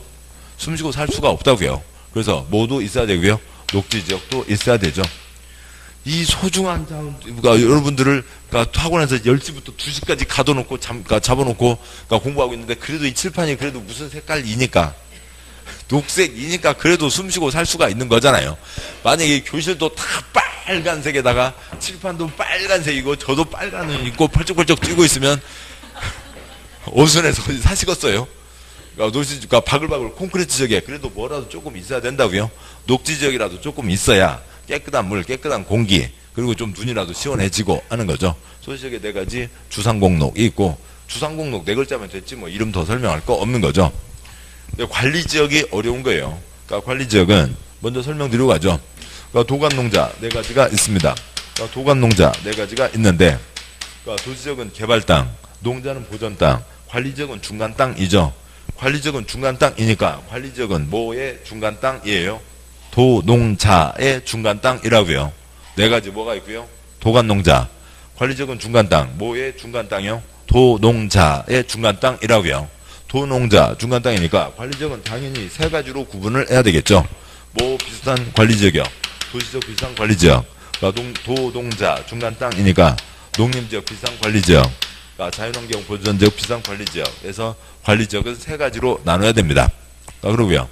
숨쉬고 살 수가 없다고요. 그래서 뭐도 있어야 되고요. 녹지지역도 있어야 되죠. 이 소중한 그러니까 여러분들을 그러니까 학원에서 10시부터 2시까지 가둬놓고 잡아놓고 그러니까 공부하고 있는데 그래도 이 칠판이 그래도 무슨 색깔이니까 녹색이니까 그래도 숨쉬고 살 수가 있는 거잖아요. 만약에 교실도 다 빨간색에다가 칠판도 빨간색이고 저도 빨간은 있고 펄쩍펄쩍 뛰고 있으면 어순에서 사시겠어요? 그러니까 그러니까 바글바글 콘크리트 지역에 그래도 뭐라도 조금 있어야 된다고요. 녹지 지역이라도 조금 있어야 깨끗한 물, 깨끗한 공기, 그리고 좀 눈이라도 시원해지고 하는 거죠. 소시지역에 4가지 주상공록이 있고 주상공록 4글자면 됐지 뭐 이름 더 설명할 거 없는 거죠. 근데 관리지역이 어려운 거예요. 그러니까 관리지역은 먼저 설명드리고 가죠. 그러니까 도관농자 4가지가 있습니다. 그러니까 도관농자 4가지가 있는데 그러니까 도시지역은 개발땅, 농자는 보전땅, 관리지역은 중간땅이죠. 관리지역은 중간땅이니까 관리지역은 뭐의 중간땅이에요? 도농자의 중간땅이라고요. 4가지 뭐가 있고요? 도관농자, 관리지역은 중간땅, 뭐의 중간땅이요? 도농자의 중간땅이라고요. 도농자, 중간땅이니까 관리지역은 당연히 3가지로 구분을 해야 되겠죠. 뭐 비슷한 관리지역이요. 도시지역 비슷한 관리지역. 그러니까 도농자, 중간땅이니까 농림지역 비슷한 관리지역. 그러니까 자연환경 보전지역 비슷한 관리지역에서 관리지역은 3가지로 나눠야 됩니다. 그러고요.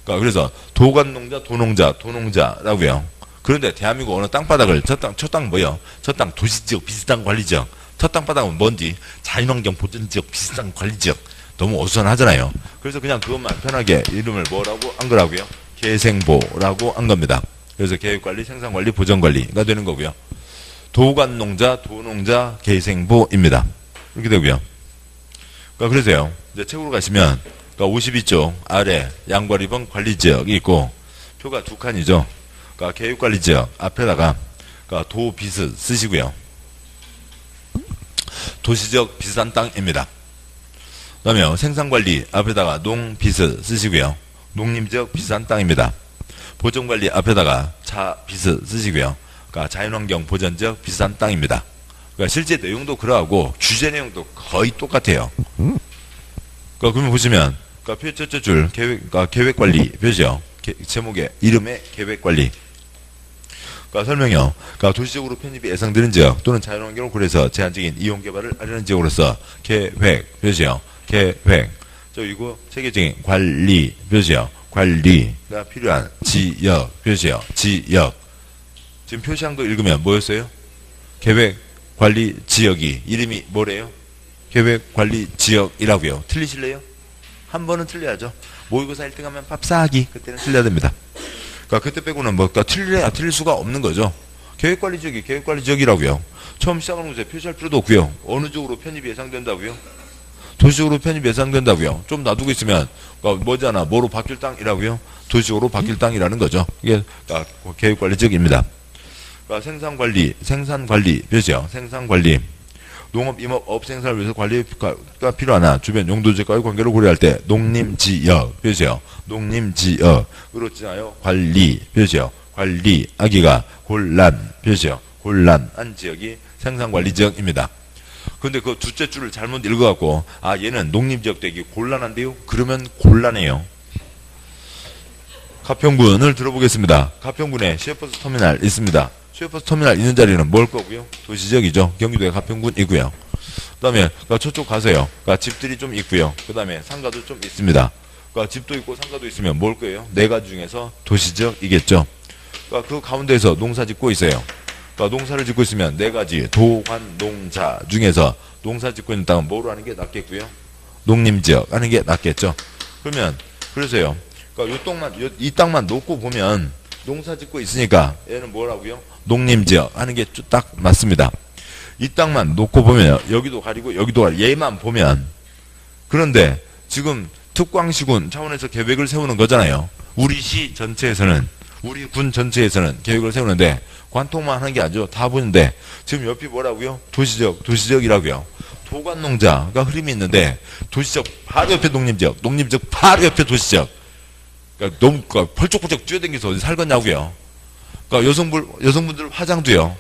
그러니까 그래서 도관농자, 도농자라고요. 그런데 대한민국 어느 땅바닥을 첫 땅 뭐요? 첫 땅 도시지역 비슷한 관리지역. 첫 땅바닥은 뭔지 자연환경 보전지역 비슷한 관리지역. 너무 어수선하잖아요. 그래서 그냥 그것만 편하게 이름을 뭐라고 한 거라고요? 계생보라고 한 겁니다. 그래서 계획관리, 생산관리, 보전관리가 되는 거고요. 도관농자, 도농자, 계생보입니다. 이렇게 되고요. 그러니까 그래서요. 이제 책으로 가시면 그러니까 52쪽 아래 양과 2번 관리지역이 있고 표가 2칸이죠. 그러니까 계획관리지역 앞에다가 그러니까 도비스 쓰시고요. 도시지역 비슷한 땅입니다. 그 다음에 생산관리 앞에다가 농비스 쓰시고요. 농림지역 비슷한 땅입니다. 보전관리 앞에다가 자비스 쓰시고요. 그러니까 자연환경 보전지역 비슷한 땅입니다. 그러니까 실제 내용도 그러하고 주제 내용도 거의 똑같아요. 그러니까 그러면 보시면 그러니까 표 첫째 줄 그러니까 계획관리 표죠. 제목에 이름의 계획관리. 그러니까 설명이요. 그러니까 도시적으로 편입이 예상되는 지역 또는 자연환경을 고려해서 제한적인 이용 개발을 하려는 지역으로서 계획 표죠. 계획. 이거 세계적인 관리 표죠. 관리가 필요한 지역 표죠. 지역. 지금 표시한 거 읽으면 뭐였어요? 계획 관리 지역이 이름이 뭐래요? 계획 관리 지역이라고요. 틀리실래요? 한 번은 틀려야죠. 모의고사 1등하면 밥 사기. 그때는 틀려야 됩니다. 그러니까 그때 빼고는 뭐 그러니까 틀릴 수가 없는 거죠. 계획 관리 지역이 계획 관리 지역이라고요. 처음 시작하는 곳에 표시할 필요도 없고요. 어느 쪽으로 편입이 예상된다고요? 도시적으로 편입 예상된다고요. 좀 놔두고 있으면 그러니까 뭐잖아. 뭐로 바뀔 땅이라고요? 도시적으로 바뀔 땅이라는 거죠. 이게 그러니까 계획 관리 지역입니다. 그러니까 생산관리 표시요. 생산관리. 농업, 임업, 업 생산을 위해서 관리가 필요하나 주변 용도지역과의 관계를 고려할 때 농림지역 표시요. 농림지역. 그렇지나요? 관리 표시요. 관리하기가 곤란 표시요. 곤란한 지역이 생산관리지역입니다. 그런데 그 둘째 줄을 잘못 읽어갖고 아 얘는 농림지역 되기 곤란한데요? 그러면 곤란해요. 가평군을 들어보겠습니다. 가평군에 시외버스 터미널 있습니다. 시외버스 터미널 있는 자리는 뭘 거고요? 도시지역이죠. 경기도의 가평군이고요. 그 다음에 저쪽 가세요. 그러니까 집들이 좀 있고요. 그 다음에 상가도 좀 있습니다. 그러니까 집도 있고 상가도 있으면 뭘 거예요? 4가지 중에서 도시지역이겠죠. 그러니까 그 가운데에서 농사 짓고 있어요. 그러니까 농사를 짓고 있으면 네 가지 도관 농자 중에서 농사 짓고 있는 땅은 뭐로 하는 게 낫겠고요? 농림지역 하는 게 낫겠죠. 그러면 그래서요. 그러니까 이 땅만 놓고 보면 농사 짓고 있으니까 얘는 뭐라고요? 농림지역 하는 게 딱 맞습니다. 이 땅만 놓고 보면 여기도 가리고 여기도 가리고 얘만 보면 그런데 지금 특광시군 차원에서 계획을 세우는 거잖아요. 우리 시 전체에서는 우리 군 전체에서는 계획을 세우는데 관통만 하는 게 아니죠. 다 보는데 지금 옆이 뭐라고요? 도시적이라고요. 도관농자가 흐름이 있는데 도시적 바로 옆에 농림지역, 농림지역 바로 옆에 도시적. 그러니까 너무 펄쩍펄쩍 뛰어다니면서 어디 살겠냐고요. 그러니까 여성분들 화장도요.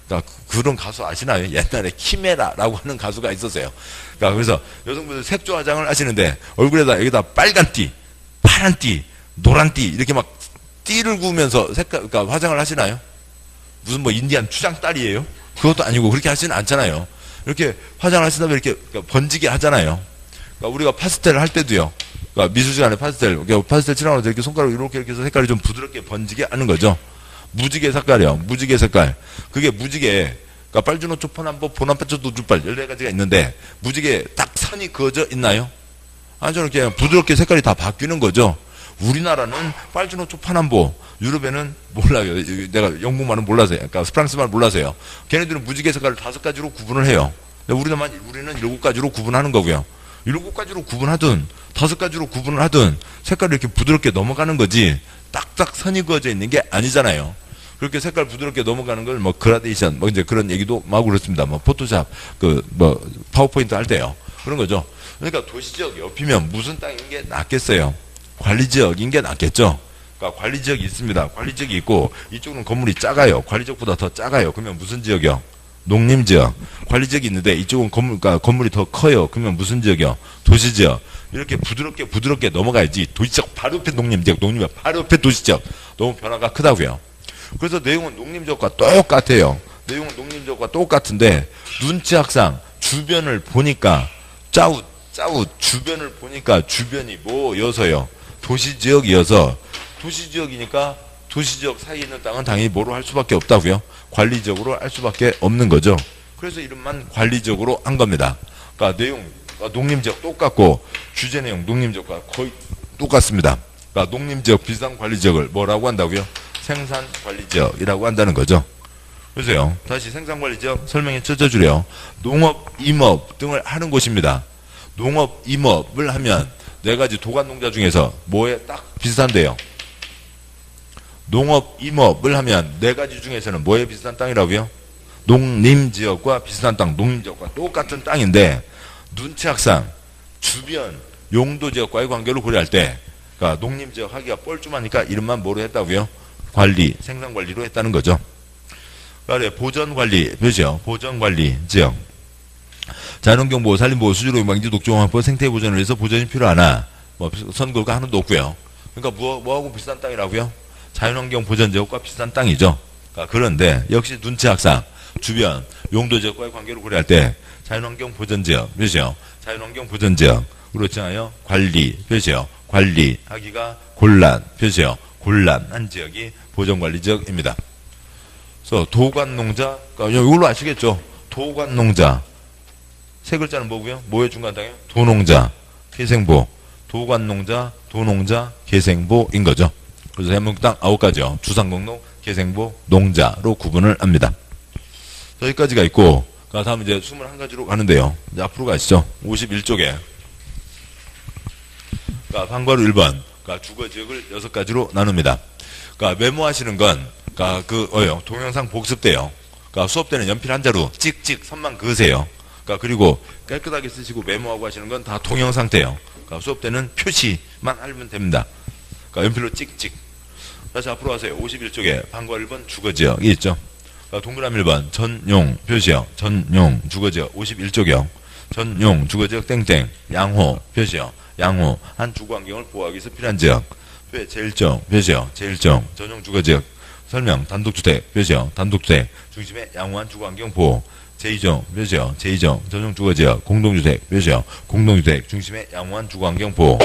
그러니까 그런 가수 아시나요? 옛날에 키메라라고 하는 가수가 있었어요. 그러니까 그래서 여성분들 색조 화장을 하시는데 얼굴에다 여기다 빨간 띠, 파란 띠, 노란 띠 이렇게 막 띠를 구우면서 그러니까 화장을 하시나요? 무슨 뭐 인디안 추장 딸이에요? 그것도 아니고 그렇게 하지는 않잖아요. 이렇게 화장을 하시다 보면 이렇게 번지게 하잖아요. 그러니까 우리가 파스텔을 할 때도요. 그러니까 미술 시간에 파스텔 칠하면서 이렇게 손가락으로 이렇게 해서 색깔이 좀 부드럽게 번지게 하는 거죠. 무지개 색깔이요. 무지개 색깔. 그게 무지개, 그러니까 빨주노 초파남보, 보나파초도 주빨 14가지가 있는데 무지개 딱 선이 그어져 있나요? 아주 이렇게 부드럽게 색깔이 다 바뀌는 거죠. 우리나라는 빨주노 초파남보, 유럽에는 몰라요. 내가 영국말은 몰라서요. 그러니까 프랑스말 몰라서요. 걔네들은 무지개 색깔을 5가지로 구분을 해요. 우리는 7가지로 구분하는 거고요. 7가지로 구분하든 5가지로 구분을 하든 색깔이 이렇게 부드럽게 넘어가는 거지 딱딱 선이 그어져 있는 게 아니잖아요. 그렇게 색깔 부드럽게 넘어가는 걸 뭐 그라데이션 뭐 이제 그런 얘기도 막 그렇습니다. 뭐 포토샵 파워포인트 할 때요. 그런 거죠. 그러니까 도시지역 옆이면 무슨 땅인 게 낫겠어요? 관리지역인 게 낫겠죠. 그러니까 관리지역이 있습니다. 관리지역이 있고 이쪽은 건물이 작아요. 관리지역보다 더 작아요. 그러면 무슨 지역이요? 농림지역. 관리지역이 있는데 이쪽은 그러니까 건물이 더 커요. 그러면 무슨 지역이요? 도시지역. 이렇게 부드럽게 넘어가야지. 도시지역 바로 옆에 농림지역, 농림지역 바로 옆에 도시지역. 너무 변화가 크다고요. 그래서 내용은 농림지역과 똑같아요. 내용은 농림지역과 똑같은데 눈치학상 주변을 보니까 짜웃 주변을 보니까 주변이 뭐여서요? 도시지역이어서 도시지역이니까 도시지역 사이에 있는 땅은 당연히 뭐로 할 수밖에 없다고요? 관리적으로 할 수밖에 없는 거죠. 그래서 이름만 관리적으로 한 겁니다. 그러니까 내용 농림지역 똑같고 주제 내용 농림지역과 거의 똑같습니다. 그러니까 농림지역 비상 관리지역을 뭐라고 한다고요? 생산관리지역이라고 한다는 거죠. 그래서요. 다시 생산관리지역 설명에 젖어주래요. 농업, 임업 등을 하는 곳입니다. 농업, 임업을 하면 4가지 도관농자 중에서 뭐에 딱 비슷한데요. 농업, 임업을 하면 4가지 중에서는 뭐에 비슷한 땅이라고요? 농림지역과 비슷한 땅, 농림지역과 똑같은 땅인데 눈치학상 주변 용도지역과의 관계를 고려할 때 그러니까 농림지역 하기가 뻘쭘하니까 이름만 뭐로 했다고요? 관리, 생산관리로 했다는 거죠. 그러니까 보전관리, 표시요. 보전관리 지역. 자연환경보호, 산림보호, 수질오염 방지, 독점환보, 생태보전을 위해서 보전이 필요하나 뭐 선거가 하나도 없고요. 그러니까 뭐하고 비슷한 땅이라고요? 자연환경 보전지역과 비슷한 땅이죠. 그러니까 그런데 역시 눈치학상 주변 용도지역과의 관계를 고려할 때 자연환경 보전지역, 표시요. 자연환경 보전지역, 그렇지 않아요? 관리, 표시요. 관리하기가 곤란, 표시요. 곤란한 지역이 보전관리지역입니다. 그래서 도관농자, 그러니까 이걸로 아시겠죠? 도관농자. 세 글자는 뭐고요? 뭐의 중간 땅이에요? 도농자, 개생보. 도관농자, 도농자, 개생보인 거죠. 그래서 대한민국 땅 9가지요. 주상공농, 개생보, 농자로 구분을 합니다. 여기까지가 있고, 다음 이제 21가지로 가는데요. 이제 앞으로 가시죠. 51쪽에. 그러니까 방과로 1번. 그러니까 주거지역을 6가지로 나눕니다. 그러니까 메모하시는 건, 그러니까 동영상 복습 때요. 그러니까 수업 때는 연필 한 자루 찍찍 선만 그으세요. 그러니까 그리고 깨끗하게 쓰시고 메모하고 하시는 건 다 동영상 때요. 그러니까 수업 때는 표시만 하면 됩니다. 그러니까 연필로 찍찍. 다시 앞으로 가세요. 51쪽에 방과 1번 주거지역이 있죠. 그러니까 동그라미 1번 전용 표시요. 전용 주거지역 51쪽이요. 전용 주거지역 땡땡 양호 표시요. 양호 한 주거환경을 보호하기 위해서 필요한 지역. 제1종 표시요. 제1종 전용 주거지역 설명 단독주택 표시요. 단독주택 중심의 양호한 주거환경 보호. 제2종 표시요. 제2종 전용 주거지역 공동주택 표시요. 공동주택 중심의 양호한 주거환경 보호.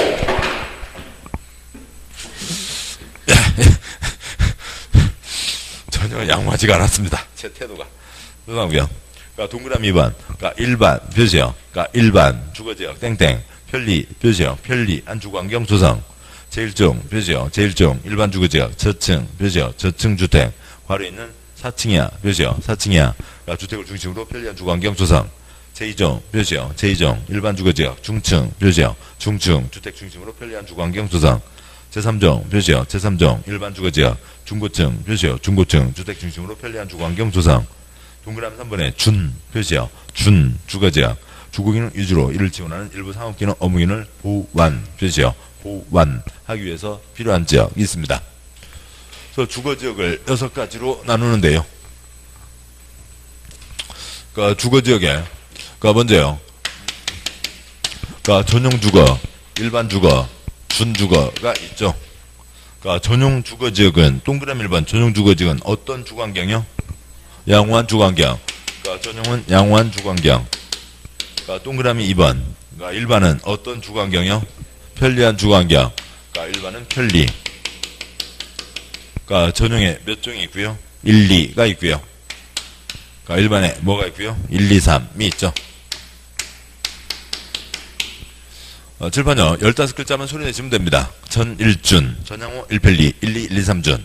양호하지가 않았습니다. 제 태도가. 죄송하고요. 그러니까 동그라미 2번. 그러니까 일반 표시요. 그러니까 일반 주거지역 땡땡 편리 표시요. 편리 안주환경 조성. 제일종 표시요. 제일종 일반 주거지역 저층 표시요. 저층 주택 괄호 있는 4층이야 표시요. 4층이야. 그러니까 주택을 중심으로 편리한 주거환경 조성. 제2종 표시요. 제2종 일반 주거지역 중층 표시요. 중층 주택 중심으로 편리한 주거환경 조성. 제3종 표시요. 제3종 일반 주거지역 중고층 표시요. 중고층 주택 중심으로 편리한 주거환경 조성. 동그라미 3번에 준 표시요. 준 주거지역 주거기능 위주로 이를 지원하는 일부 상업기능 업무기능을 보완 표시요. 보완하기 위해서 필요한 지역이 있습니다. 그래서 주거지역을 6가지로 나누는데요. 그러니까 주거지역에 먼저요. 그러니까 전용 주거, 일반 주거, 준 주거가 있죠. 그러니까 전용 주거지역은 동그라미 1번 전용 주거지역은 어떤 주거환경이요? 양호한 주거환경. 그러니까 전용은 양호한 주거환경. 그러니까 동그라미 2번. 그러니까 일반은 어떤 주거환경이요? 편리한 주거환경. 그러니까 일반은 편리. 그러니까 전용에 몇 종이 있고요? 1, 2가 있고요. 그러니까 일반에 뭐가 있고요? 1, 2, 3이 있죠. 칠판요. 15글자만 소리내시면 됩니다. 전일준, 전양호, 일편리, 1, 2, 1, 2, 3준.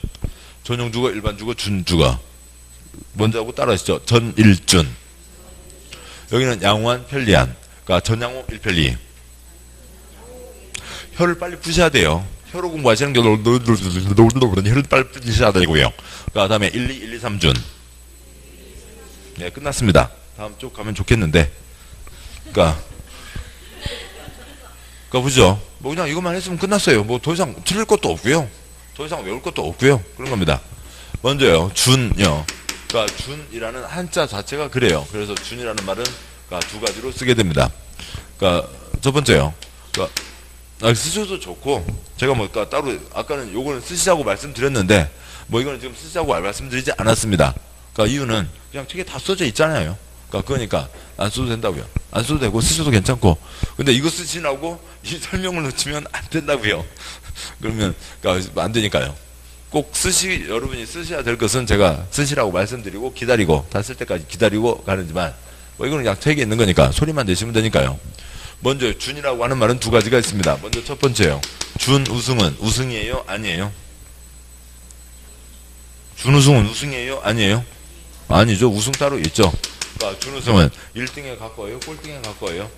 전용주거, 일반주거, 준주거. 먼저 하고 따라하시죠. 전일준. 여기는 양호한, 편리한. 그러니까 전양호, 일편리. 혀를 빨리 푸셔야 돼요. 혀로 공부하시는 게 혀를 빨리 푸셔야 되고요. 그 다음에 1, 2, 1, 2, 3준. 네, 끝났습니다. 다음 쪽 가면 좋겠는데. 그러니까 보죠. 뭐 그냥 이것만 했으면 끝났어요. 뭐 더 이상 틀릴 것도 없고요. 더 이상 외울 것도 없고요. 그런 겁니다. 먼저요. 준요. 그러니까 준이라는 한자 자체가 그래요. 그래서 준이라는 말은 그러니까 두 가지로 쓰게 됩니다. 그러니까 첫 번째요. 그러니까 쓰셔도 좋고 제가 뭐 따로 아까는 요거는 쓰시자고 말씀드렸는데 뭐 이거는 지금 쓰시자고 말씀드리지 않았습니다. 그러니까 이유는 그냥 책에 다 써져 있잖아요. 그러니까 안 써도 된다고요. 안 써도 되고 쓰셔도 괜찮고. 근데 이거 쓰시라고 이 설명을 놓치면 안 된다고요. 그러면 그러니까 안 되니까요. 꼭 여러분이 쓰셔야 될 것은 제가 쓰시라고 말씀드리고 기다리고 다 쓸 때까지 기다리고 가는지만 뭐 이거는 그냥 책에 있는 거니까 소리만 내시면 되니까요. 먼저 준이라고 하는 말은 두 가지가 있습니다. 먼저 첫 번째요. 준 우승은 우승이에요? 아니에요? 준 우승은 우승이에요? 아니에요? 아니죠. 우승 따로 있죠. 그러니까 준우승은 1등에 가까워요? 꼴등에 가까워요?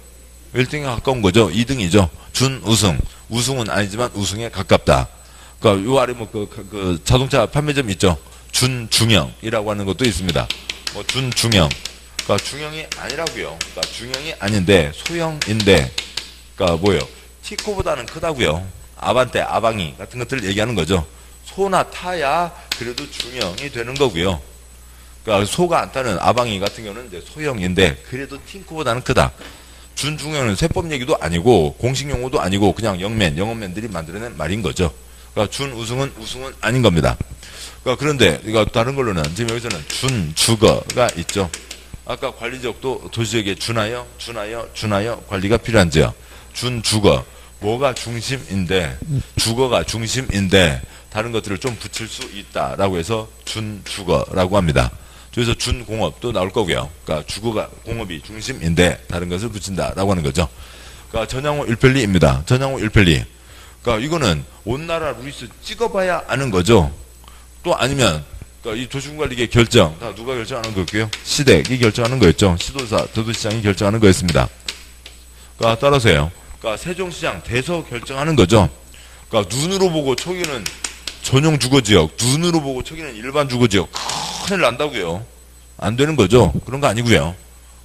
1등에 가까운 거죠. 2등이죠. 준우승. 우승은 아니지만 우승에 가깝다. 그러니까 요 아래 뭐 그 자동차 판매점 있죠. 준중형이라고 하는 것도 있습니다. 뭐 준중형. 그러니까 중형이 아니라고요. 그러니까 중형이 아닌데 소형인데 그러니까 뭐예요? 티코보다는 크다고요. 아반떼, 아방이 같은 것들을 얘기하는 거죠. 소나 타야 그래도 중형이 되는 거고요. 그러니까 소가 안 타는 아방이 같은 경우는 이제 소형인데 그래도 팅코보다는 크다. 준중형은 세법 얘기도 아니고 공식 용어도 아니고 그냥 영어맨들이 만들어낸 말인 거죠. 그러니까 준우승은 우승은 아닌 겁니다. 그러니까 그런데 이거 다른 걸로는 지금 여기서는 준주거가 있죠. 아까 관리지역도 도시지역에 준하여 관리가 필요한 지역. 준주거. 뭐가 중심인데 주거가 중심인데 다른 것들을 좀 붙일 수 있다라고 해서 준주거라고 합니다. 그래서 준공업도 나올 거고요. 그러니까 주거가 공업이 중심인데 다른 것을 붙인다라고 하는 거죠. 그러니까 전양호 일편리입니다. 전양호 일편리. 그러니까 이거는 온 나라 루이스 찍어봐야 아는 거죠. 또 아니면 그러니까 이 도시군관리계 결정 다 누가 결정하는 거였고요? 시댁이 결정하는 거였죠. 시도사, 도도시장이 결정하는 거였습니다. 그러니까 따라서요. 그러니까 세종시장 대서 결정하는 거죠. 그러니까 눈으로 보고 초기는 전용 주거지역, 눈으로 보고 초기는 일반 주거지역 큰일 난다고요. 안 되는 거죠. 그런 거 아니고요.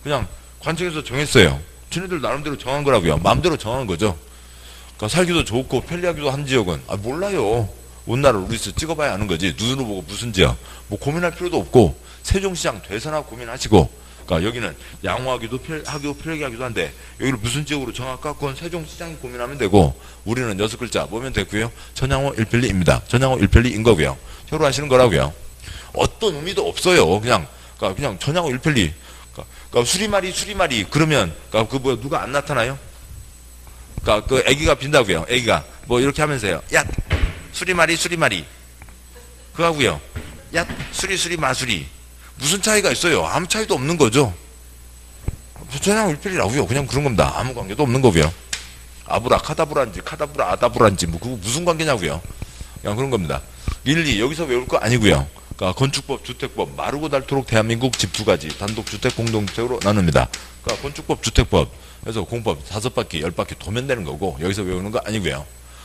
그냥 관청에서 정했어요. 쟤네들 나름대로 정한 거라고요. 마음대로 정한 거죠. 그러니까 살기도 좋고 편리하기도 한 지역은 몰라요. 온 나라 루이스 찍어봐야 아는 거지. 눈으로 보고 무슨 지역 뭐 고민할 필요도 없고 세종시장 되서나 고민하시고 그러니까 여기는 양호하기도 편하게 하기도 한데 여기를 무슨 지역으로 정할까? 그건 세종시장이 고민하면 되고 우리는 6글자 보면 되고요. 전양호 일편리입니다. 전양호 일편리인 거고요. 혀로 하시는 거라고요. 어떤 의미도 없어요. 그냥 전양호 일편리. 그러니까 수리마리 그러면 누가 안 나타나요? 그 애기가 빈다고요. 애기가 뭐 이렇게 하면서요. 야 수리마리 그거 하고요. 야, 수리, 마수리. 무슨 차이가 있어요? 아무 차이도 없는 거죠. 전향 일필이라고요. 그냥 그런 겁니다. 아무 관계도 없는 거고요. 아브라카다브라인지 카다브라 아다브라인지 뭐 그거 무슨 관계냐고요. 그냥 그런 겁니다. 1, 2 여기서 외울 거 아니고요. 그러니까 건축법, 주택법, 마르고 닳도록 대한민국 집 두 가지 단독주택, 공동주택으로 나눕니다. 그러니까 건축법, 주택법, 그래서 공법 5바퀴, 10바퀴 도면 되는 거고 여기서 외우는 거 아니고요.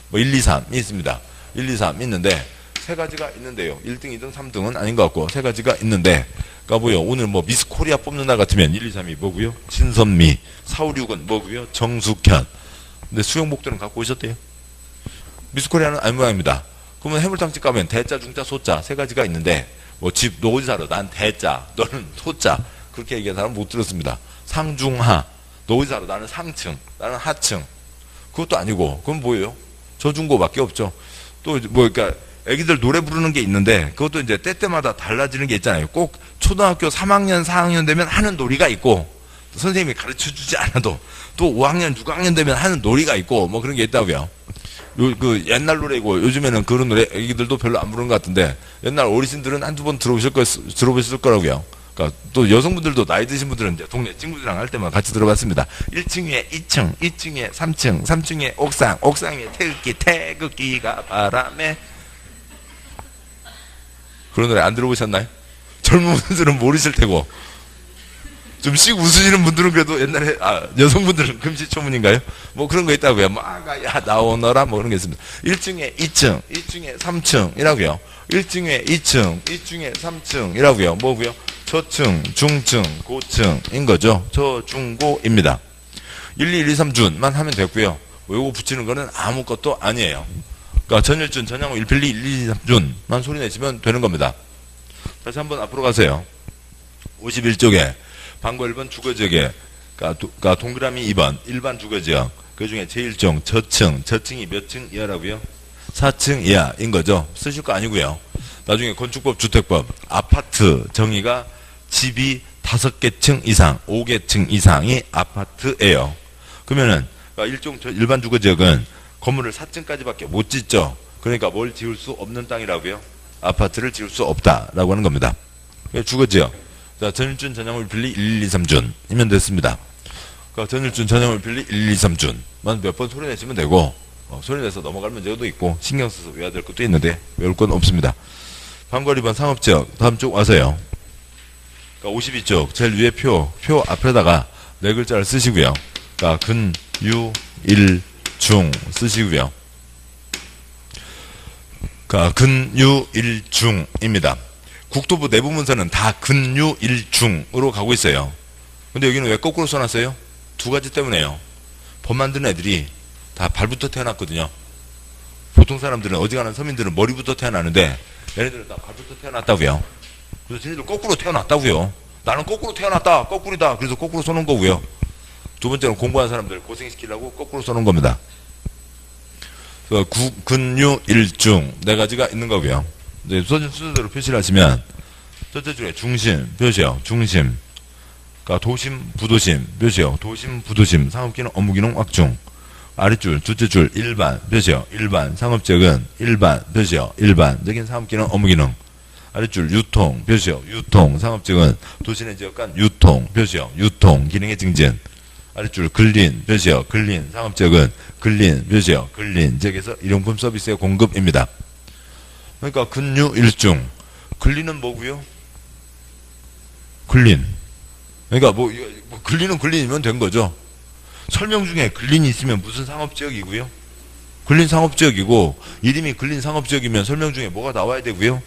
뭐 1, 2, 3이 있습니다. 1, 2, 3 있는데 세 가지가 있는데요. 1등, 2등, 3등은 아닌 것 같고 세 가지가 있는데 그러니까 뭐요? 오늘 뭐 미스 코리아 뽑는 날 같으면 1, 2, 3이 뭐고요? 신선미, 4, 5, 6은 뭐고요? 정숙현. 근데 수영복들은 갖고 오셨대요. 미스 코리아는 알 모양입니다. 그러면 해물탕집 가면 대자, 중자, 소자 세 가지가 있는데 뭐 집 너 어디 살아? 난 대자, 너는 소자. 그렇게 얘기하는 사람 못 들었습니다. 상중하. 너 어디 살아? 나는 상층, 나는 하층. 그것도 아니고 그럼 뭐예요? 저중고밖에 없죠. 또 뭐 그러니까 애기들 노래 부르는 게 있는데 그것도 이제 때때마다 달라지는 게 있잖아요. 꼭 초등학교 3학년, 4학년 되면 하는 놀이가 있고 선생님이 가르쳐주지 않아도 또 5학년, 6학년 되면 하는 놀이가 있고 뭐 그런 게 있다고요. 그 옛날 노래고 요즘에는 그런 노래 애기들도 별로 안 부르는 것 같은데 옛날 어르신들은 한두 번 들어보셨을 거라고요. 그러니까 또 여성분들도 나이 드신 분들은 이제 동네 친구들이랑 할 때만 같이 들어봤습니다. 1층 위에 2층, 2층 위에 3층, 3층 위에 옥상, 옥상 위에 태극기가 바람에 그런 노래 안 들어보셨나요? 젊은 분들은 모르실 테고 좀 씩 웃으시는 분들은 그래도 옛날에 여성분들은 금시초문인가요? 뭐 그런 거 있다고요. 뭐 아가야 나오너라 뭐 그런 게 있습니다. 1층에 2층, 2층에 3층이라고요. 1층에 2층, 2층에 3층이라고요. 뭐고요? 저층, 중층, 고층인 거죠. 저중고입니다. 1, 2, 1, 2, 3준만 하면 됐고요. 뭐 요거 붙이는 거는 아무것도 아니에요. 그러니까 전일준, 전향후, 1, 2, 1, 2, 3준만 소리 내시면 되는 겁니다. 다시 한번 앞으로 가세요. 51쪽에 방과 1번 주거지역에 그러니까 동그라미 2번 일반 주거지역 그 중에 제1종 저층이 몇 층 이하라고요? 4층 이하인 거죠. 쓰실 거 아니고요. 나중에 건축법, 주택법 아파트 정의가 집이 5개 층 이상 5개 층 이상이 아파트예요. 그러면은 일반 주거지역은 건물을 4층까지밖에 못 짓죠. 그러니까 뭘 지을 수 없는 땅이라고요? 아파트를 지을 수 없다라고 하는 겁니다. 주거지역. 자, 전일준, 전향후, 필리 1, 2, 3준이면 됐습니다. 그러니까 전일준, 전향후, 필리 1, 2, 3준만 몇 번 소리 내시면 되고 소리 내서 넘어갈 문제도 있고 신경 써서 외워야 될 것도 있는데 외울 건 없습니다. 방과 2번 상업지역 다음 쪽 와서요. 그러니까 52쪽 제일 위에 표 앞에다가 네 글자를 쓰시고요. 그러니까 근, 유, 일, 중 쓰시고요. 그러니까 근, 유, 일, 중입니다. 국토부 내부 문서는 다 근, 유, 일, 중으로 가고 있어요. 근데 여기는 왜 거꾸로 써놨어요? 두 가지 때문에요. 법 만드는 애들이 다 발부터 태어났거든요. 보통 사람들은 어지간한 서민들은 머리부터 태어나는데 얘네들은 다 발부터 태어났다고요. 그래서 쟤네들 거꾸로 태어났다고요. 나는 거꾸로 태어났다. 거꾸로다. 그래서 거꾸로 써놓은 거고요. 두 번째는 공부하는 사람들 고생시키려고 거꾸로 써놓은 겁니다. 그래서 근, 유, 일, 중 네 가지가 있는 거고요. 이제 써진 순서대로 표시를 하시면 첫째 줄에 중심 표시요. 중심. 그러니까 도심, 부도심 표시요. 도심, 부도심 상업기능, 업무기능 확충. 아랫줄 둘째 줄 일반 표시요. 일반 상업지역은 일반 표시요. 일반적인 상업기능, 업무기능. 아랫줄 유통 표시요. 유통 상업지역은 도시내 지역 간 유통 표시요. 유통 기능의 증진. 아랫줄 근린 표시요. 근린 상업지역은 근린 표시요. 근린 지역에서 일용품 서비스의 공급입니다. 그러니까 근유 일중 근린은 뭐고요? 근린. 그러니까 뭐 근린은 근린이면 된 거죠. 설명 중에 근린이 있으면 무슨 상업지역이고요? 근린 상업지역이고 이름이 근린 상업지역이면 설명 중에 뭐가 나와야 되고요?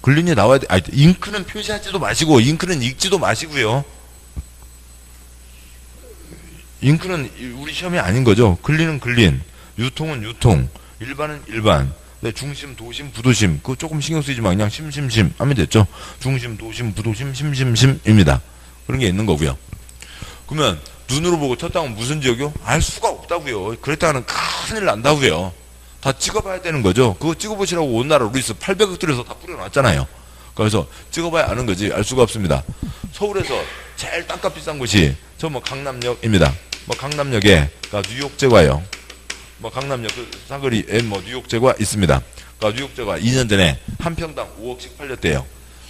근린이 나와야 돼. 아니, 잉크는 표시하지도 마시고 잉크는 읽지도 마시고요. 잉크는 우리 시험이 아닌 거죠. 근린은 근린, 유통은 유통, 일반은 일반. 네, 중심, 도심, 부도심. 그거 조금 신경 쓰지 마. 그냥 심심심 하면 됐죠. 중심, 도심, 부도심, 심심심입니다. 그런 게 있는 거고요. 그러면 눈으로 보고 첫 땅은 무슨 지역이요? 알 수가 없다고요. 그랬다가는 큰일 난다고요. 다 찍어봐야 되는 거죠. 그거 찍어보시라고 온 나라 루이스 800억 들여서 다 뿌려놨잖아요. 그래서 찍어봐야 아는 거지 알 수가 없습니다. 서울에서 제일 땅값 비싼 곳이 저 뭐 강남역입니다. 뭐 강남역에 그러니까 뉴욕제과요. 뭐 강남역 그 사거리에 뭐 뉴욕제과 있습니다. 그러니까 뉴욕제과 2년 전에 한 평당 5억씩 팔렸대요.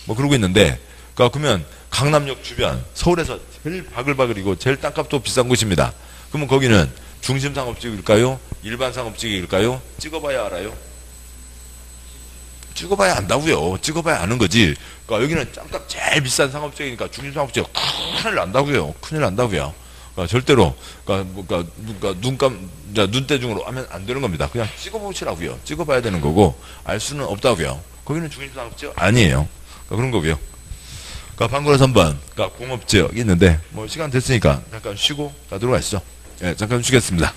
뭐 그러고 있는데, 그러면 강남역 주변 서울에서 제일 바글바글이고 제일 땅값도 비싼 곳입니다. 그러면 거기는 중심 상업지일까요? 일반 상업지일까요? 찍어봐야 알아요. 찍어봐야 안다고요. 찍어봐야 아는 거지. 그러니까 여기는 땅값 제일 비싼 상업지이니까 중심 상업지가 큰일 난다고요. 큰일 난다고요. 그러니까 절대로 그러니까 눈대중으로 하면 안 되는 겁니다. 그냥 찍어보시라고요. 찍어봐야 되는 거고 알 수는 없다고요. 거기는 중심 상업지가 아니에요. 그러니까 그런 거고요. 그러니까 방구라 3번, 그러니까 공업지역이 있는데 뭐 시간 됐으니까 잠깐 쉬고 가도록 하시죠. 예, 잠깐 쉬겠습니다.